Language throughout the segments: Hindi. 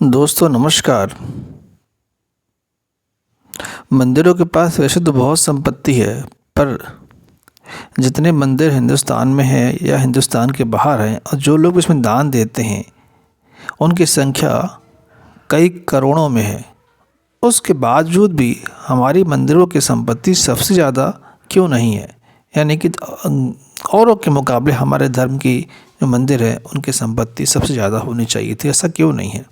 दोस्तों नमस्कार। मंदिरों के पास वैसे तो बहुत संपत्ति है, पर जितने मंदिर हिंदुस्तान में हैं या हिंदुस्तान के बाहर हैं और जो लोग इसमें दान देते हैं उनकी संख्या कई करोड़ों में है। उसके बावजूद भी हमारी मंदिरों की संपत्ति सबसे ज़्यादा क्यों नहीं है? यानी कि औरों के मुकाबले हमारे धर्म की जो मंदिर है उनकी संपत्ति सबसे ज़्यादा होनी चाहिए थी, ऐसा क्यों नहीं है?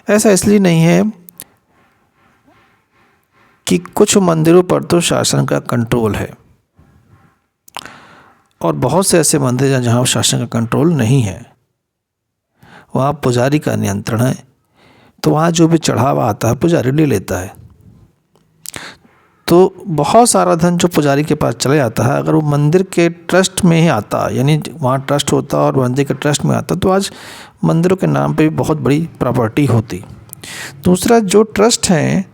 ऐसा इसलिए नहीं है कि कुछ मंदिरों पर तो शासन का कंट्रोल है और बहुत से ऐसे मंदिर हैं जहाँ शासन का कंट्रोल नहीं है, वहाँ पुजारी का नियंत्रण है। तो वहाँ जो भी चढ़ावा आता है पुजारी ले लेता है। तो बहुत सारा धन जो पुजारी के पास चला जाता है, अगर वो मंदिर के ट्रस्ट में ही आता, यानी वहाँ ट्रस्ट होता और मंदिर के ट्रस्ट में आता, तो आज मंदिरों के नाम पे भी बहुत बड़ी प्रॉपर्टी होती। दूसरा, जो ट्रस्ट हैं,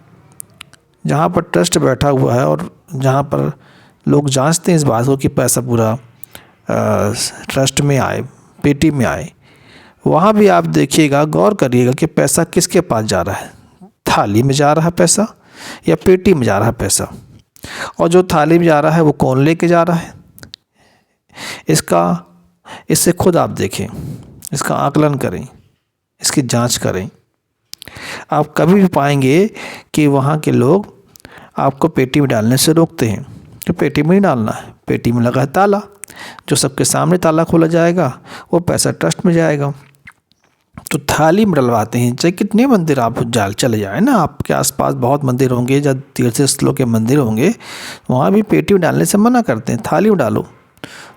जहाँ पर ट्रस्ट बैठा हुआ है और जहाँ पर लोग जांचते हैं इस बात को कि पैसा पूरा ट्रस्ट में आए, पेटी में आए, वहाँ भी आप देखिएगा, गौर करिएगा कि पैसा किसके पास जा रहा है। थाली में जा रहा है पैसा या पेटी में जा रहा है पैसा? और जो थाली में जा रहा है वो कौन लेके जा रहा है? इससे खुद आप देखें, इसका आकलन करें, इसकी जांच करें। आप कभी भी पाएंगे कि वहाँ के लोग आपको पेटी में डालने से रोकते हैं। तो पेटी में नहीं डालना है, पेटी में लगा है ताला, जो सबके सामने ताला खोला जाएगा, वो पैसा ट्रस्ट में जाएगा। तो थाली में डलवाते हैं। चाहे कितने मंदिर आप चले जाए ना, आपके आसपास बहुत मंदिर होंगे, जब तीर्थ स्थलों के मंदिर होंगे, वहाँ भी पेटी में डालने से मना करते हैं। थाली में डालो,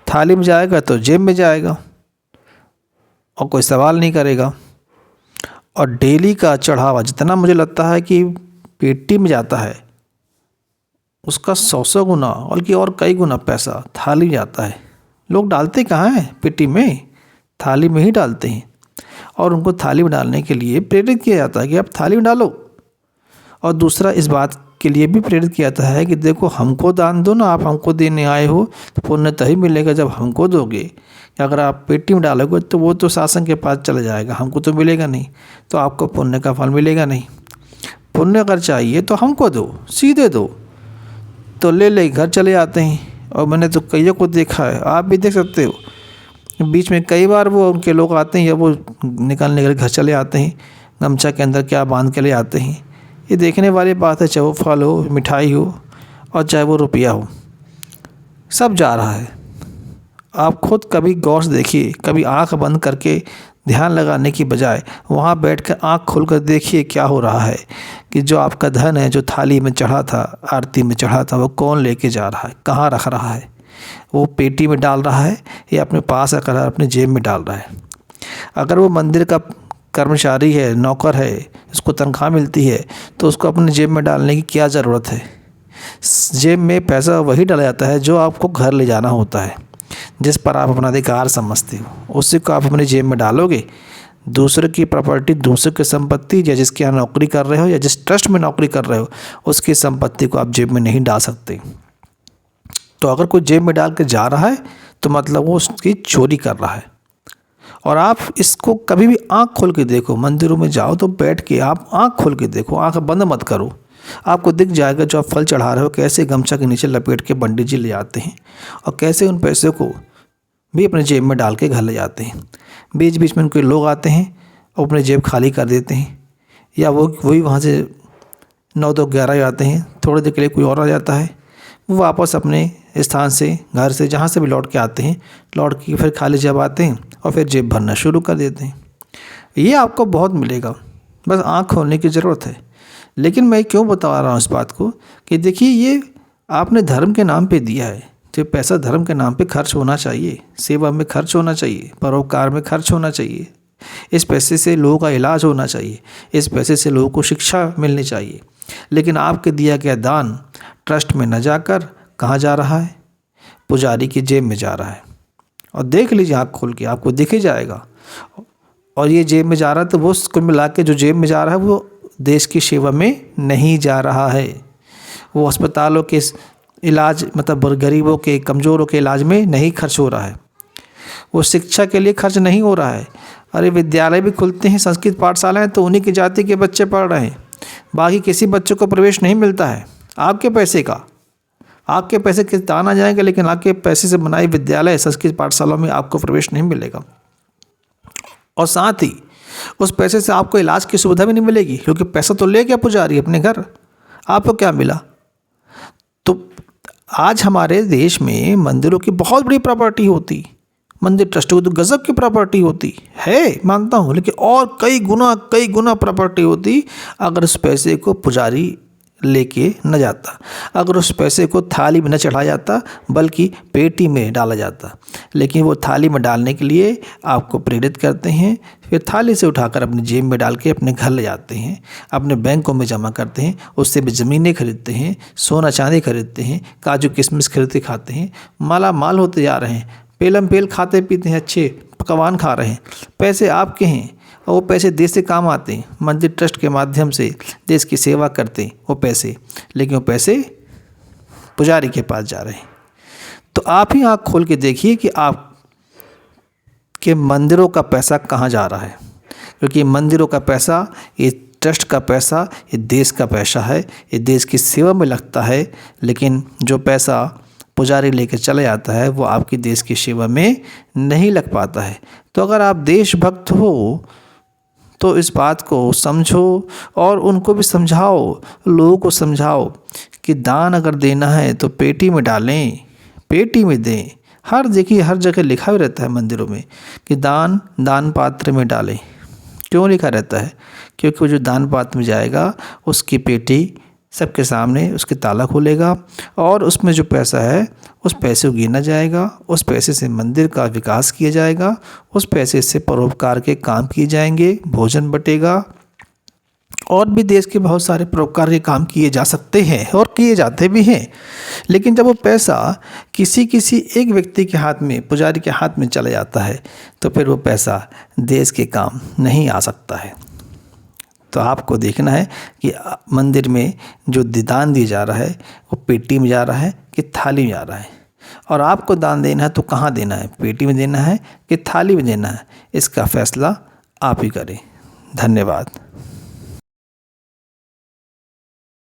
थाली में जाएगा तो जेब में जाएगा और कोई सवाल नहीं करेगा। और डेली का चढ़ावा जितना मुझे लगता है कि पेटी में जाता है, उसका 100 गुना बल्कि और कई गुना पैसा थाली में जाता है। लोग डालते कहाँ हैं? पेटी में, थाली में ही डालते हैं। और उनको थाली में डालने के लिए प्रेरित किया जाता है कि आप थाली में डालो। और दूसरा, इस बात के लिए भी प्रेरित किया जाता है कि देखो, हमको दान दो ना, आप हमको देने आए हो तो पुण्य तभी मिलेगा जब हमको दोगे। अगर आप पेटी में डालोगे तो वो तो शासन के पास चला जाएगा, हमको तो मिलेगा नहीं, तो आपको पुण्य का फल मिलेगा नहीं। पुण्य अगर चाहिए तो हमको दो, सीधे दो। तो ले घर चले आते हैं। और मैंने तो कईयों को देखा है, आप भी देख सकते हो, बीच में कई बार वो उनके लोग आते हैं या वो निकलने के लिए घर चले आते हैं, गमछा के अंदर क्या बांध के ले आते हैं। ये देखने वाली बात है, चाहे वो फल हो, मिठाई हो और चाहे वो रुपया हो, सब जा रहा है। आप खुद कभी गौर से देखिए, कभी आंख बंद करके ध्यान लगाने की बजाय वहाँ बैठकर आंख खोलकर देखिए क्या हो रहा है कि जो आपका धन है, जो थाली में चढ़ा था, आरती में चढ़ा था, वो कौन लेके जा रहा है, कहाँ रख रहा है? वो पेटी में डाल रहा है या अपने पास रख रहा है, अपने जेब में डाल रहा है? अगर वो मंदिर का कर्मचारी है, नौकर है, उसको तनख्वाह मिलती है, तो उसको अपने जेब में डालने की क्या ज़रूरत है? जेब में पैसा वही डाला जाता है जो आपको घर ले जाना होता है, जिस पर आप अपना अधिकार समझते हो, उसी को आप अपने जेब में डालोगे। दूसरे की प्रॉपर्टी, दूसरे की संपत्ति, या जिसके यहाँ नौकरी कर रहे हो या जिस ट्रस्ट में नौकरी कर रहे हो, उसकी संपत्ति को आप जेब में नहीं डाल सकते। तो अगर कोई जेब में डाल के जा रहा है तो मतलब वो उसकी चोरी कर रहा है। और आप इसको कभी भी आंख खोल के देखो, मंदिरों में जाओ तो बैठ के आप आंख खोल के देखो, आंख बंद मत करो। आपको दिख जाएगा जो आप फल चढ़ा रहे हो कैसे गमछा के नीचे लपेट के पंडित जी ले जाते हैं और कैसे उन पैसे को भी अपने जेब में डाल के घर ले जाते हैं। बीच बीच में उनके लोग आते हैं और अपने जेब खाली कर देते हैं, या वही वहाँ से 9-10-11 आते हैं, थोड़ी देर के लिए कोई और आ जाता है, वो वापस अपने स्थान से, घर से, जहाँ से भी लौट के आते हैं, लौट के फिर खाली जेब आते हैं और फिर जेब भरना शुरू कर देते हैं। ये आपको बहुत मिलेगा, बस आँख खोलने की ज़रूरत है। लेकिन मैं क्यों बता रहा हूँ इस बात को कि देखिए, ये आपने धर्म के नाम पे दिया है, तो पैसा धर्म के नाम पे खर्च होना चाहिए, सेवा में खर्च होना चाहिए, परोपकार में खर्च होना चाहिए। इस पैसे से लोगों का इलाज होना चाहिए, इस पैसे से लोगों को शिक्षा मिलनी चाहिए। लेकिन आपके दिया गया दान ट्रस्ट में न जाकर कहाँ जा रहा है? पुजारी की जेब में जा रहा है। और देख लीजिए आँख खोल के, आपको दिख ही जाएगा। और ये जेब में जा रहा है तो वो कुल मिला के जो जेब में जा रहा है वो देश की सेवा में नहीं जा रहा है, वो अस्पतालों के इलाज, मतलब गरीबों के, कमज़ोरों के इलाज में नहीं खर्च हो रहा है, वो शिक्षा के लिए खर्च नहीं हो रहा है, अरे विद्यालय भी खुलते हैं, संस्कृत पाठशालाएँ, तो उन्हीं की जाति के बच्चे पढ़ रहे हैं, बाकी किसी बच्चे को प्रवेश नहीं मिलता है। आपके पैसे का, आपके पैसे के दान आ जाएंगे, लेकिन आपके पैसे से बनाई विद्यालय संस्कृत पाठशालाओं में आपको प्रवेश नहीं मिलेगा। और साथ ही उस पैसे से आपको इलाज की सुविधा भी नहीं मिलेगी, क्योंकि पैसा तो ले गया पुजारी अपने घर, आपको क्या मिला। तो आज हमारे देश में मंदिरों की बहुत बड़ी प्रॉपर्टी होती, मंदिर ट्रस्टों की तो गजब की प्रॉपर्टी होती है, मानता हूँ, लेकिन और कई गुना प्रॉपर्टी होती अगर उस पैसे को पुजारी लेके न जाता, अगर उस पैसे को थाली में न चढ़ाया जाता बल्कि पेटी में डाला जाता। लेकिन वो थाली में डालने के लिए आपको प्रेरित करते हैं, फिर थाली से उठाकर अपनी जेब में डाल के अपने घर ले जाते हैं, अपने बैंकों में जमा करते हैं, उससे भी ज़मीनें खरीदते हैं, सोना चांदी खरीदते हैं, काजू किशमिश खरीद के खाते हैं, माला माल होते जा रहे हैं, पेलम पेल खाते पीते हैं, अच्छे पकवान खा रहे हैं। पैसे आपके हैं और वो पैसे देश से काम आते हैं, मंदिर ट्रस्ट के माध्यम से देश की सेवा करते हैं वो पैसे, लेकिन वो पैसे पुजारी के पास जा रहे हैं। तो आप ही आँख खोल के देखिए कि आप के मंदिरों का पैसा कहाँ जा रहा है, क्योंकि मंदिरों का पैसा, ये ट्रस्ट का पैसा, ये देश का पैसा है, ये देश की सेवा में लगता है। लेकिन जो पैसा पुजारी लेकर चला जाता है वो आपकी देश की सेवा में नहीं लग पाता है। तो अगर आप देशभक्त हो तो इस बात को समझो और उनको भी समझाओ, लोगों को समझाओ कि दान अगर देना है तो पेटी में डालें, पेटी में दें। देखिए हर जगह लिखा भी रहता है मंदिरों में कि दान पात्र में डालें। क्यों लिखा रहता है? क्योंकि वो जो दान पात्र में जाएगा उसकी पेटी सबके सामने उसके ताला खोलेगा और उसमें जो पैसा है उस पैसे को गिना जाएगा, उस पैसे से मंदिर का विकास किया जाएगा, उस पैसे से परोपकार के काम किए जाएंगे, भोजन बटेगा, और भी देश के बहुत सारे परोपकार के काम किए जा सकते हैं और किए जाते भी हैं। लेकिन जब वो पैसा किसी एक व्यक्ति के हाथ में, पुजारी के हाथ में चला जाता है तो फिर वो पैसा देश के काम नहीं आ सकता है। तो आपको देखना है कि मंदिर में जो दान दिया जा रहा है वो पेटी में जा रहा है कि थाली में जा रहा है, और आपको दान देना है तो कहाँ देना है, पेटी में देना है कि थाली में देना है, इसका फैसला आप ही करें। धन्यवाद।